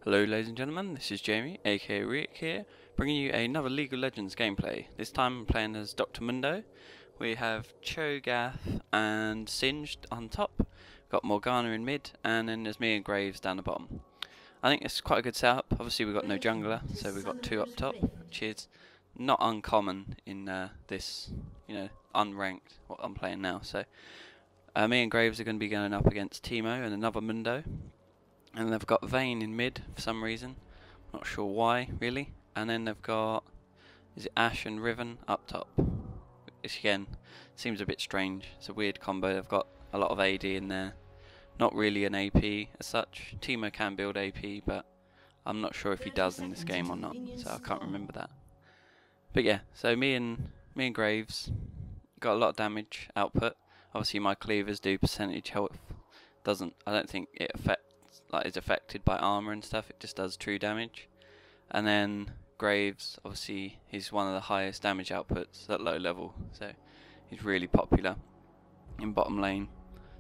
Hello ladies and gentlemen, this is Jamie, aka Rick here, bringing you another League of Legends gameplay. This time I'm playing as Dr Mundo. We have Cho'gath and Singed on top, got Morgana in mid, and then there's me and Graves down the bottom. I think it's quite a good setup. Obviously we've got no jungler, so we've got two up top, which is not uncommon in this, unranked, what I'm playing now. So me and Graves are going to be going up against Teemo and another Mundo. And they've got Vayne in mid for some reason, not sure why really. And then they've got, is it Ashe and Riven up top, which again seems a bit strange. It's a weird combo. They've got a lot of AD in there, not really an AP as such. Teemo can build AP, but I'm not sure if he does in this game or not, so I can't remember that. But yeah, so me and Graves got a lot of damage output. Obviously my cleavers do percentage health. I don't think it is affected by armor and stuff. It just does true damage. And then Graves, obviously he's one of the highest damage outputs at low level, so he's really popular in bottom lane.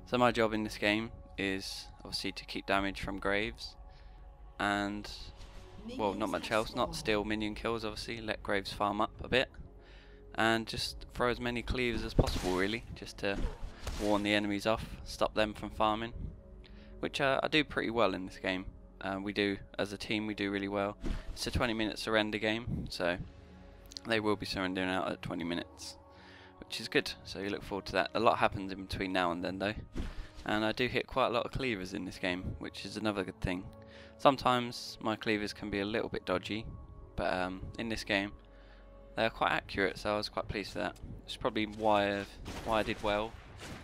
So my job in this game is obviously to keep damage from Graves and, well, not much else. Not steal minion kills, obviously, let Graves farm up a bit and just throw as many cleavers as possible really, just to warn the enemies off, stop them from farming, which I do pretty well in this game. We do, as a team, we do really well. It's a 20-minute surrender game, so they will be surrendering out at 20 minutes, which is good, so you look forward to that. A lot happens in between now and then though, and I do hit quite a lot of cleavers in this game, which is another good thing. Sometimes my cleavers can be a little bit dodgy, but in this game they are quite accurate, so I was quite pleased with that. It's probably why I did well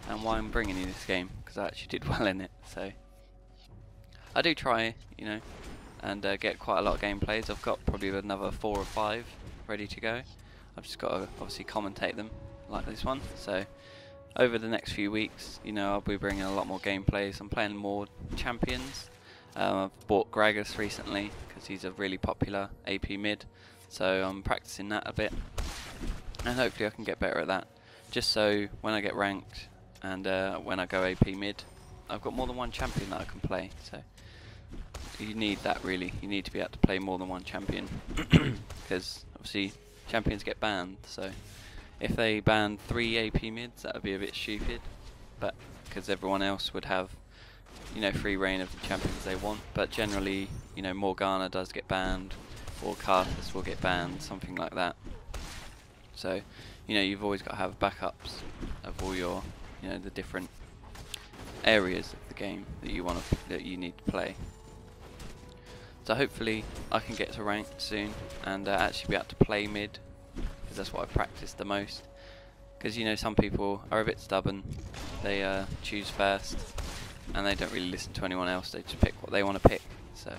and why I'm bringing you this game, because I actually did well in it. So I do try, and get quite a lot of gameplays. I've got probably another 4 or 5 ready to go. I've just got to obviously commentate them like this one. So over the next few weeks, I'll be bringing a lot more gameplays. I'm playing more champions. I've bought Cho'gath recently because he's a really popular AP mid, so I'm practicing that a bit, and hopefully I can get better at that, just so when I get ranked and when I go AP mid, I've got more than one champion that I can play. So you need that really. You need to be able to play more than one champion because obviously champions get banned. So if they banned 3 AP mids, that would be a bit stupid, but because everyone else would have free reign of the champions they want. But generally, Morgana does get banned, or Cho'gath will get banned, something like that. So you've always got to have backups of all your the different areas of the game that you need to play. So hopefully I can get to ranked soon and actually be able to play mid, because that's what I practice the most. Because some people are a bit stubborn, they choose first and they don't really listen to anyone else, they just pick what they want to pick. So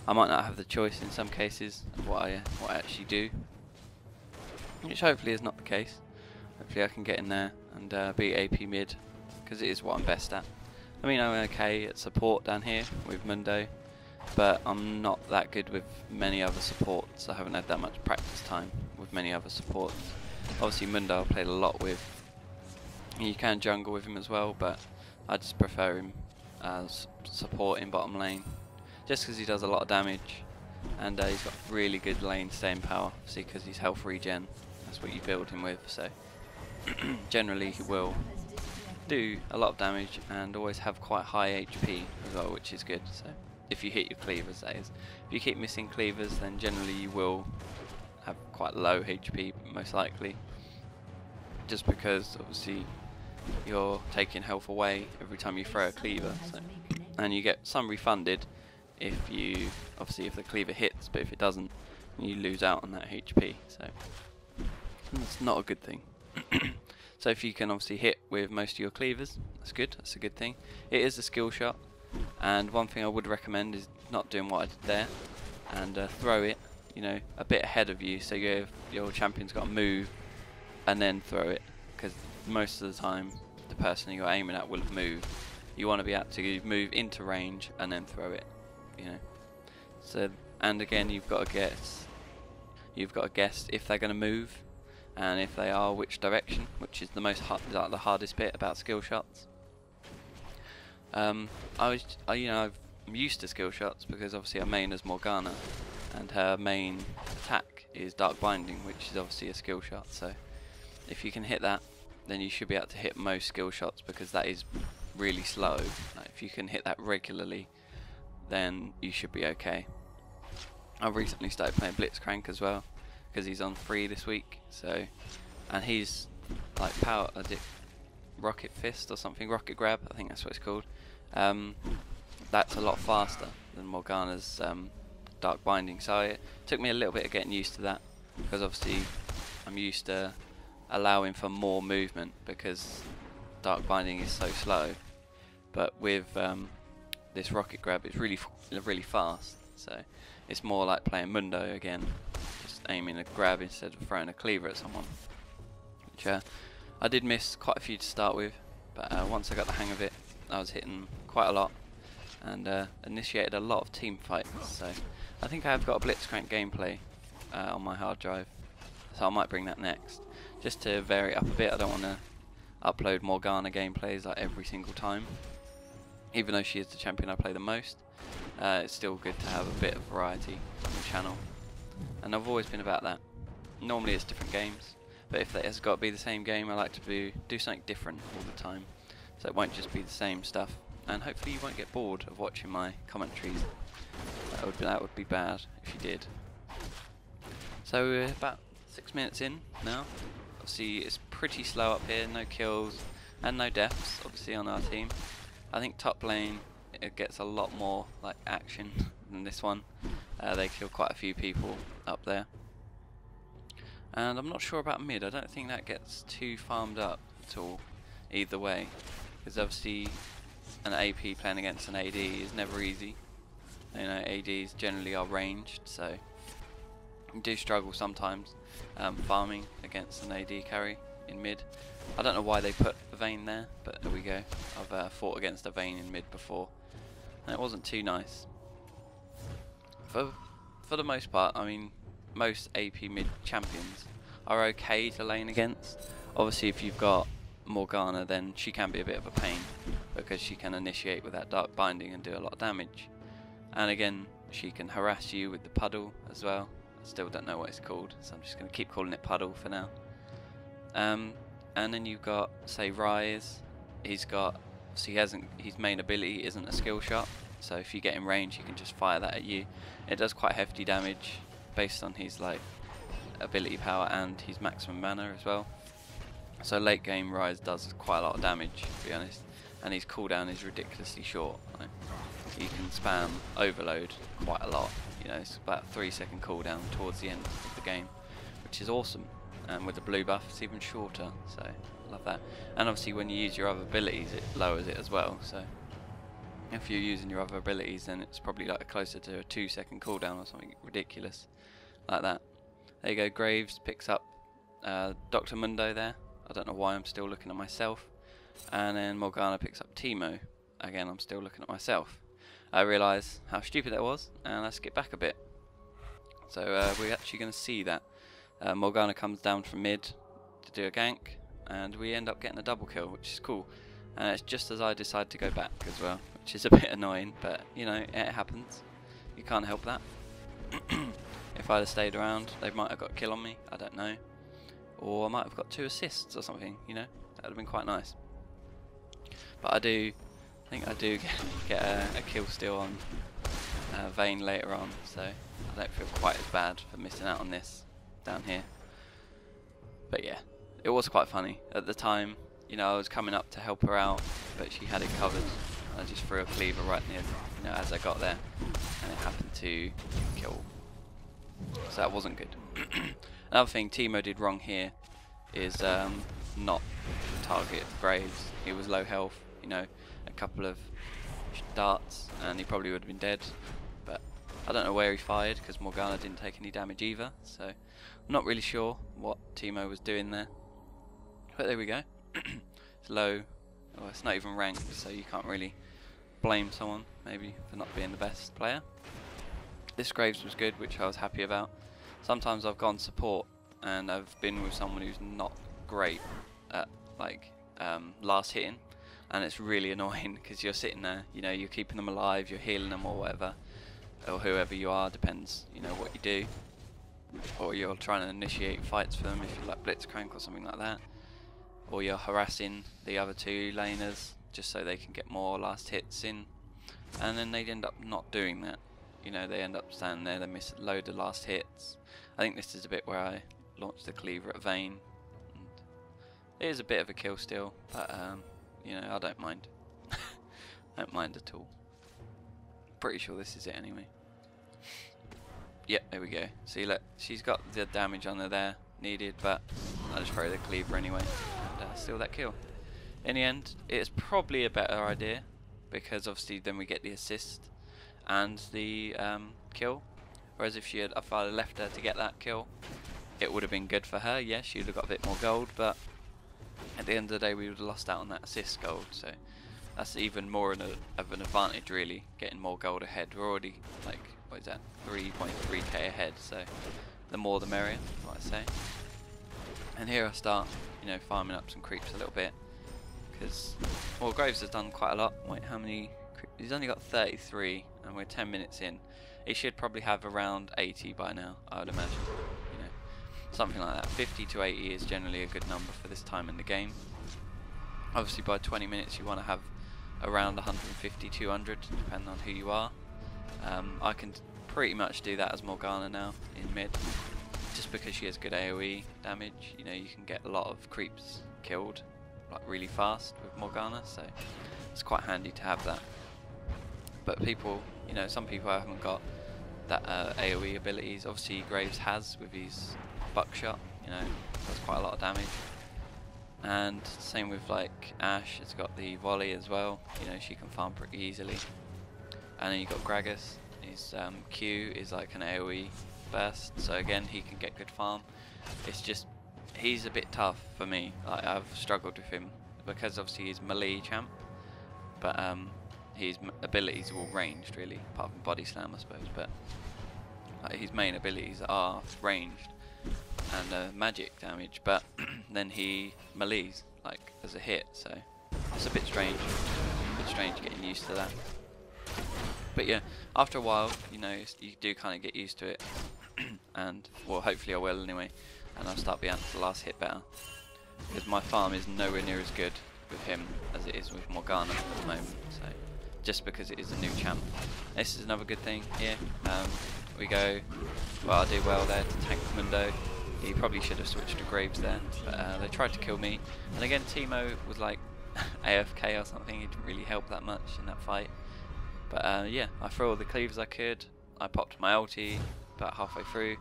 I might not have the choice in some cases of what I actually do, which hopefully is not the case. Hopefully I can get in there and be AP mid, because it is what I'm best at. I mean, I'm okay at support down here with Mundo, but I'm not that good with many other supports. I haven't had that much practice time with many other supports. Obviously Mundo I played a lot with. You can jungle with him as well, but I just prefer him as support in bottom lane, just because he does a lot of damage and he's got really good lane staying power, obviously because he's health regen. That's what you build him with, so generally he will do a lot of damage and always have quite high HP as well, which is good. So if you hit your cleavers, that is. If you keep missing cleavers, then generally you will have quite low HP, most likely, just because obviously you're taking health away every time you throw a cleaver, so, and you get some refunded if the cleaver hits, but if it doesn't, you lose out on that HP, so that's not a good thing. So if you can obviously hit with most of your cleavers, that's good, that's a good thing. It is a skill shot, and one thing I would recommend is not doing what I did there, and throw it a bit ahead of you, so your champion's got to move and then throw it, because most of the time the person you're aiming at will have moved. You want to be able to move into range and then throw it, So, and again, you've got to guess if they're going to move, and if they are, which direction, which is the the hardest bit about skill shots. I've I'm used to skill shots because obviously I main as Morgana, and her main attack is Dark Binding, which is obviously a skill shot. So if you can hit that, then you should be able to hit most skill shots, because that is really slow. Like, if you can hit that regularly, then you should be okay. I've recently started playing Blitzcrank as well, because he's on free this week. So, and he's like Rocket Fist or something, Rocket Grab, I think that's what it's called. That's a lot faster than Morgana's Dark Binding, so it took me a little bit of getting used to that, because obviously I'm used to allowing for more movement because Dark Binding is so slow. But with this Rocket Grab, it's really fast, so it's more like playing Mundo again, just aiming a grab instead of throwing a Cleaver at someone, which I did miss quite a few to start with, but once I got the hang of it, I was hitting quite a lot, and initiated a lot of team fights. So I think I have got a Blitzcrank gameplay on my hard drive, so I might bring that next, just to vary it up a bit. I don't want to upload Morgana gameplays like every single time, even though she is the champion I play the most. It's still good to have a bit of variety on the channel, and I've always been about that. Normally it's different games, but if it has got to be the same game, I like to do something different all the time, so it won't just be the same stuff. And hopefully you won't get bored of watching my commentaries. That would be bad if you did. So we're about 6 minutes in now. Obviously it's pretty slow up here, no kills and no deaths obviously on our team. I think top lane, it gets a lot more like action than this one. They kill quite a few people up there. And I'm not sure about mid. I don't think that gets too farmed up at all either way, because obviously an AP playing against an AD is never easy. You know, ADs generally are ranged, so you do struggle sometimes farming against an AD carry in mid. I don't know why they put a Vayne there, but there we go. I've fought against a Vayne in mid before, and it wasn't too nice. For the most part, I mean, most AP mid champions are okay to lane against. Obviously if you've got Morgana, then she can be a bit of a pain, because she can initiate with that Dark Binding and do a lot of damage. And again, she can harass you with the puddle as well. I still don't know what it's called, so I'm just going to keep calling it puddle for now. And then you've got, say, Rise. His main ability isn't a skill shot, so if you get in range, he can just fire that at you. It does quite hefty damage based on his like ability power and his maximum mana as well. So late game Rise does quite a lot of damage, to be honest, and his cooldown is ridiculously short. Like, you can spam overload quite a lot. You know, it's about a 3-second cooldown towards the end of the game, which is awesome. And with the blue buff, it's even shorter. So I love that. And obviously, when you use your other abilities, it lowers it as well. So if you're using your other abilities, then it's probably like closer to a 2-second cooldown or something ridiculous like that. There you go. Graves picks up Dr Mundo there. I don't know why I'm still looking at myself. And then Morgana picks up Teemo. Again, I'm still looking at myself. I realise how stupid that was, and let's get back a bit. So we're actually going to see that Morgana comes down from mid to do a gank, and we end up getting a double kill, which is cool. And it's just as I decide to go back as well, which is a bit annoying, but you know, it happens. You can't help that. If I'd have stayed around, they might have got a kill on me, I don't know. Or I might have got 2 assists or something, you know, that would have been quite nice. But I think I do get a kill still on Vayne later on, so I don't feel quite as bad for missing out on this down here. But yeah, it was quite funny. At the time, you know, I was coming up to help her out, but she had it covered. I just threw a Cleaver right near, you know, as I got there, and it happened to kill. So that wasn't good. Another thing Teemo did wrong here is not target Graves. He was low health, you know, a couple of darts and he probably would have been dead, but I don't know where he fired because Morgana didn't take any damage either, so I'm not really sure what Teemo was doing there. But there we go. It's low, well, it's not even ranked, so you can't really blame someone maybe for not being the best player. This Graves was good, which I was happy about. Sometimes I've gone support and I've been with someone who's not great at like last hitting. and it's really annoying because you're sitting there, you know, you're keeping them alive, you're healing them or whatever, or whoever you are, depends, you know, what you do, or you're trying to initiate fights for them if you like Blitzcrank or something like that, or you're harassing the other two laners just so they can get more last hits in, and then they end up not doing that. You know, they end up standing there, they miss a load of last hits. I think this is a bit where I launched the Cleaver at Vayne. And it is a bit of a kill still, but you know, I don't mind. I don't mind at all. Pretty sure this is it anyway. Yep, there we go. See, look, she's got the damage on her there needed, but I just throw the Cleaver anyway and steal that kill. In the end, it's probably a better idea because obviously then we get the assist and the kill. Whereas if I had left her to get that kill, it would have been good for her. Yes, she would have got a bit more gold, but at the end of the day, we would have lost out on that assist gold. So that's even more of an advantage, really, getting more gold ahead. We're already like, what is that, 3.3k ahead. So the more the merrier, like I say. And here I start, you know, farming up some creeps a little bit because, well, Graves has done quite a lot. Wait, how many? He's only got 33, and we're 10 minutes in. He should probably have around 80 by now, I would imagine. You know, something like that. 50 to 80 is generally a good number for this time in the game. Obviously, by 20 minutes, you want to have around 150, 200, depending on who you are. I can pretty much do that as Morgana now in mid, just because she has good AoE damage. You know, you can get a lot of creeps killed like really fast with Morgana, so it's quite handy to have that. But people, you know, some people haven't got that AoE abilities. Obviously Graves has with his buckshot, you know, does quite a lot of damage. And same with like Ashe, it's got the volley as well, you know, she can farm pretty easily. And then you got Gragas, his Q is like an AoE burst, so again he can get good farm. It's just, he's a bit tough for me. Like, I've struggled with him because obviously he's melee champ, but his abilities are all ranged really, apart from body slam I suppose, but like, his main abilities are ranged and magic damage, but then he melees like as a hit, so it's a bit strange getting used to that. But yeah, after a while, you know, you do kind of get used to it, and well, hopefully I will anyway, and I'll start being able to last hit better, because my farm is nowhere near as good with him as it is with Morgana at the moment, so just because it is a new champ. This is another good thing here. We go, well, I do well there to tank Mundo. He probably should have switched to Graves there, but they tried to kill me, and again Teemo was like AFK or something. He didn't really help that much in that fight. But yeah, I threw all the cleavers I could. I popped my ulti about halfway through,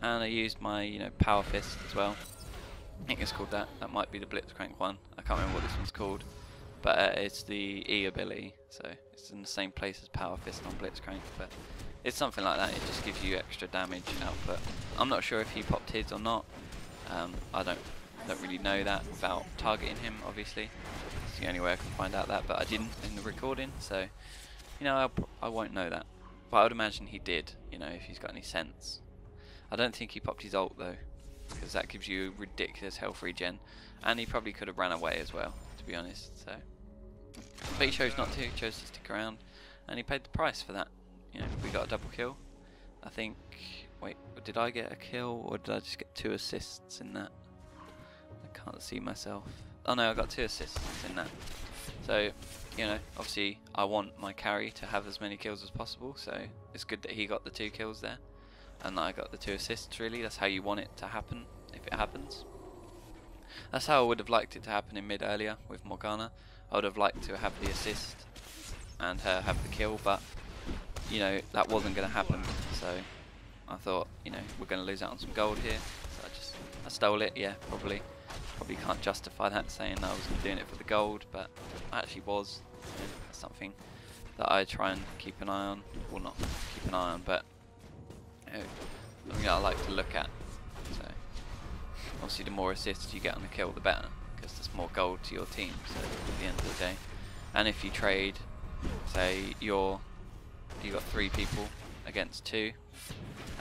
and I used my, you know, power fist as well. I think it's called that. That might be the Blitzcrank one. I can't remember what this one's called, but it's the E ability, so it's in the same place as power fist on Blitzcrank. But it's something like that. It just gives you extra damage output. I'm not sure if he popped his or not. I don't really know that without targeting him. Obviously, it's the only way I can find out that. But I didn't in the recording, so you know, I won't know that. But I would imagine he did, you know, if he's got any sense. I don't think he popped his ult though, because that gives you ridiculous health regen, and he probably could have ran away as well, to be honest. So, but he chose not to. He chose to stick around, and he paid the price for that. You know, we got a double kill. I think. Wait, did I get a kill or did I just get 2 assists in that? I can't see myself. Oh no, I got 2 assists in that. So, you know, obviously I want my carry to have as many kills as possible, so it's good that he got the 2 kills there and I got the 2 assists. Really, that's how you want it to happen, if it happens. That's how I would have liked it to happen in mid earlier with Morgana. I would have liked to have the assist and her have the kill, but you know, that wasn't going to happen, so I thought, you know, we're going to lose out on some gold here, so I stole it. Yeah, probably can't justify that saying I was doing it for the gold, but I actually was. You know, that's something that I try and keep an eye on. Well, not keep an eye on, but you know, something that I like to look at. So obviously the more assists you get on the kill, the better, because there's more gold to your team, so at the end of the day. And if you trade, say you got 3 people against 2,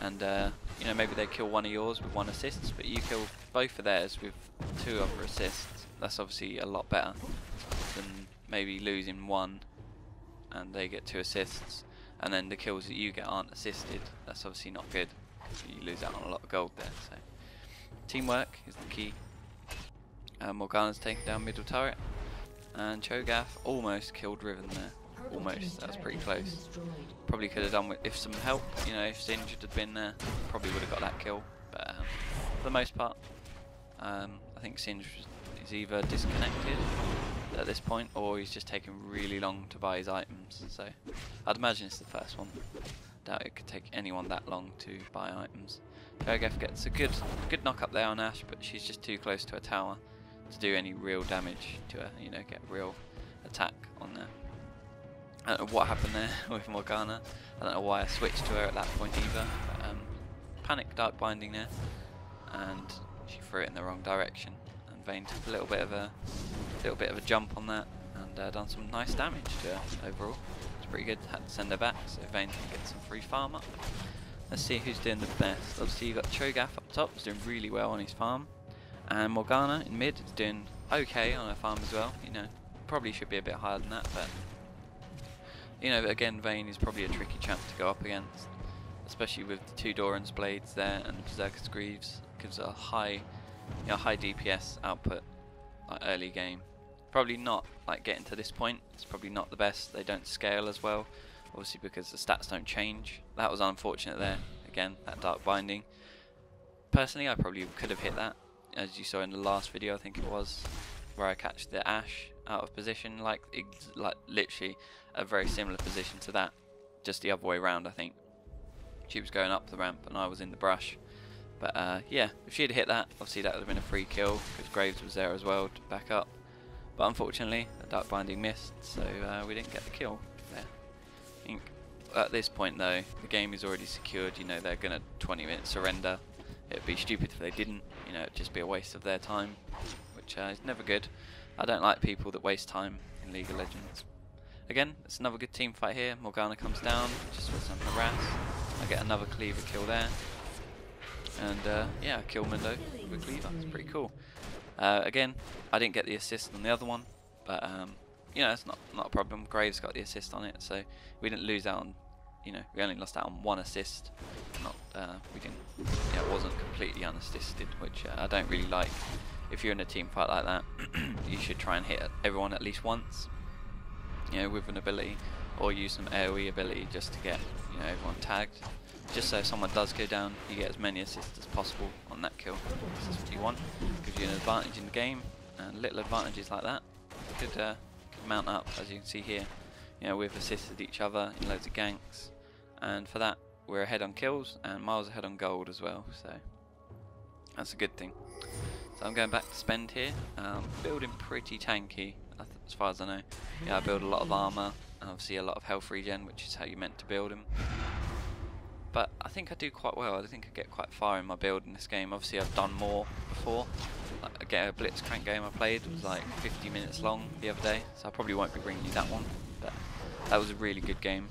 and you know, maybe they kill one of yours with 1 assist, but you kill both of theirs with 2 other assists. That's obviously a lot better. than maybe losing one and they get 2 assists, and then the kills that you get aren't assisted. That's obviously not good. You lose out on a lot of gold there. So teamwork is the key. Morgana's taken down middle turret, and Cho'gath almost killed Riven there. Almost, that was pretty close. Probably could have done with some help, you know, if Singed had been there, probably would have got that kill. But for the most part, I think Singed is either disconnected at this point, or he's just taking really long to buy his items. So I'd imagine it's the first one. Doubt it could take anyone that long to buy items. Cho'gath gets a good knock up there on Ashe, but she's just too close to a tower to do any real damage to her, you know, get real attack on there. I don't know what happened there with Morgana. I don't know why I switched to her at that point either. But, panic dark binding there, and she threw it in the wrong direction. And Vayne took a little bit of a jump on that, and done some nice damage to her overall. It's pretty good. Had to send her back, so Vayne can get some free farm up. Let's see who's doing the best. Obviously you've got Cho'gath up top, who's doing really well on his farm, and Morgana in mid is doing okay on her farm as well. You know, probably should be a bit higher than that, but you know, again, Vayne is probably a tricky champ to go up against, especially with the 2 Doran's blades there and Berserker's Greaves. Gives a high, you know, high DPS output like early game. Probably not like getting to this point. It's probably not the best. They don't scale as well, obviously because the stats don't change. That was unfortunate there. Again, that dark binding. Personally, I probably could have hit that, as you saw in the last video. I think it was where I catch the Ashe out of position, like literally a very similar position to that, just the other way around. I think she was going up the ramp and I was in the brush. But yeah, if she had hit that, obviously that would have been a free kill because Graves was there as well to back up. But unfortunately, the dark binding missed, so we didn't get the kill there. I think at this point though, the game is already secured. You know, they're gonna 20-minute surrender. It'd be stupid if they didn't. You know, it'd just be a waste of their time, which is never good. I don't like people that waste time in League of Legends. Again, it's another good team fight here. Morgana comes down just for some harass. I get another Cleaver kill there, and yeah, I kill Mundo with Cleaver. It's pretty cool. Again, I didn't get the assist on the other one, but you know, it's not a problem. Graves got the assist on it, so we didn't lose out on. You know, we only lost out on 1 assist. We didn't. Yeah, it wasn't completely unassisted, which I don't really like. If you're in a team fight like that, you should try and hit everyone at least once. You know, with an ability, or use some AoE ability just to get, you know, everyone tagged. Just so if someone does go down, you get as many assists as possible on that kill. That's what you want. Gives you an advantage in the game, and little advantages like that could mount up, as you can see here. You know, we've assisted each other in loads of ganks, and for that we're ahead on kills and miles ahead on gold as well. So that's a good thing. So I'm going back to spend here. Building pretty tanky, as far as I know. Yeah, I build a lot of armor, and obviously a lot of health regen, which is how you're meant to build them. But I think I do quite well. I think I get quite far in my build in this game. Obviously I've done more before. Like, a Blitzcrank game I played was like 50 minutes long the other day, so I probably won't be bringing you that one. But that was a really good game.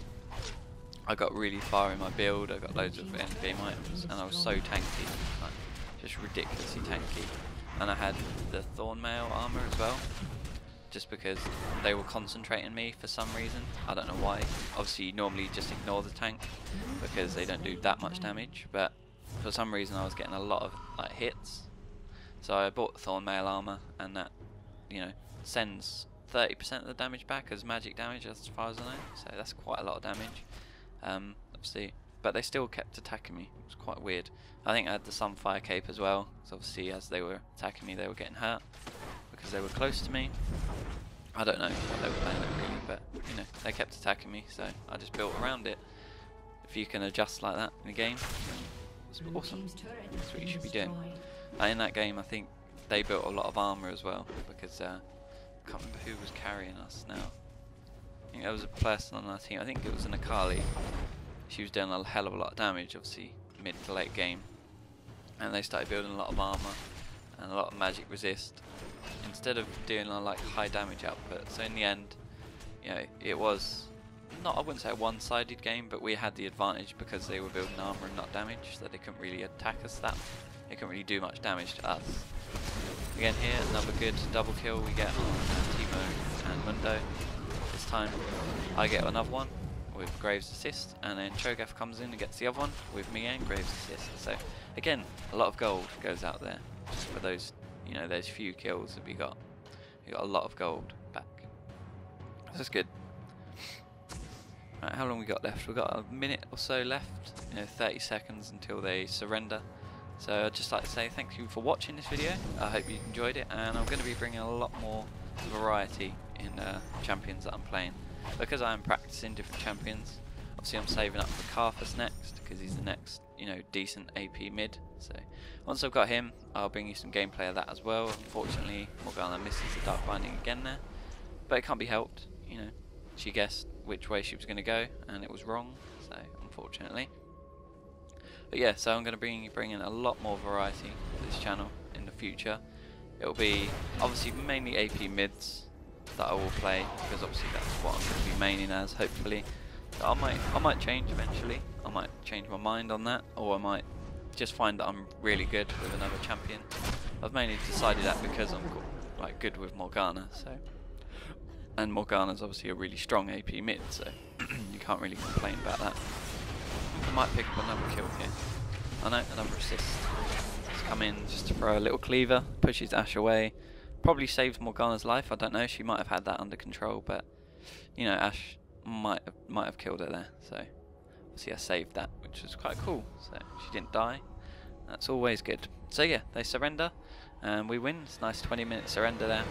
I got really far in my build. I got loads of end game items, and I was so tanky, like, just ridiculously tanky. And I had the Thornmail armor as well, just because they were concentrating me for some reason. I don't know why. Obviously you normally just ignore the tank because they don't do that much damage, but for some reason I was getting a lot of like hits. So I bought Thornmail armor, and that, you know, sends 30% of the damage back as magic damage, as far as I know. So that's quite a lot of damage. Obviously, but they still kept attacking me. It was quite weird. I think I had the Sunfire cape as well, so obviously as they were attacking me they were getting hurt because they were close to me. I don't know what they were playing at really, but you know, they kept attacking me, so I just built around it. If you can adjust like that in a game, it's awesome. That's what you should be doing. In that game I think they built a lot of armor as well, because I can't remember who was carrying us now. I think there was a person on our team, I think it was an Akali. She was doing a hell of a lot of damage, obviously mid to late game, and they started building a lot of armor and a lot of magic resist instead of doing like high damage output. So in the end, you know, it was not, I wouldn't say a one-sided game, but we had the advantage because they were building armor and not damage, so they couldn't really attack us that. They couldn't really do much damage to us. Again here, another good double kill we get on Timo and Mundo. This time I get another one with Graves' assist, and then Cho'gath comes in and gets the other one with me and Graves' assist. So again, a lot of gold goes out there just for those, you know, those few kills that we got. We got a lot of gold back. That's good. Right, how long we got left? We've got a minute or so left, you know, 30 seconds until they surrender. So I'd just like to say thank you for watching this video. I hope you enjoyed it, and I'm going to be bringing a lot more variety in champions that I'm playing, because I am practicing different champions. Obviously I'm saving up for Carthus next, because he's the next, you know, decent AP mid. So once I've got him, I'll bring you some gameplay of that as well. Unfortunately, Morgana misses the Dark Binding again there, but it can't be helped, you know. She guessed which way she was going to go, and it was wrong, so unfortunately. But yeah, so I'm going to bring in a lot more variety to this channel in the future. It will be obviously mainly AP mids that I will play, because obviously that's what I'm going to be maining as, hopefully. So I might change eventually. I might change my mind on that, or I might just find that I'm really good with another champion. I've mainly decided that because I'm like good with Morgana, so. And Morgana's obviously a really strong AP mid, so you can't really complain about that. I might pick up another kill here. I know, another assist. Let's come in just to throw a little cleaver, pushes Ashe away. Probably saves Morgana's life, I don't know, she might have had that under control, but you know, Ashe might have killed her there, so obviously I saved that, which was quite cool. So she didn't die, that's always good. So yeah, they surrender, and we win. It's a nice 20-minute surrender there.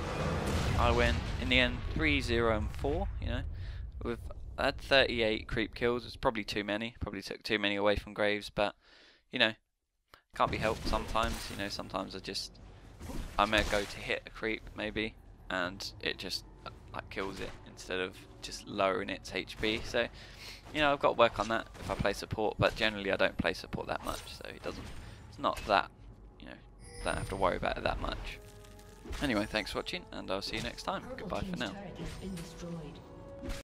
I win in the end 3-0 and 4, you know. I had 38 creep kills. It's probably too many. Probably took too many away from Graves, but you know, can't be helped sometimes. You know, sometimes I may go to hit a creep maybe, and it just like kills it instead of just lowering its HP. So you know, I've got to work on that if I play support. But generally, I don't play support that much, so it's not that, you know, don't have to worry about it that much. Anyway, thanks for watching, and I'll see you next time. Goodbye for now.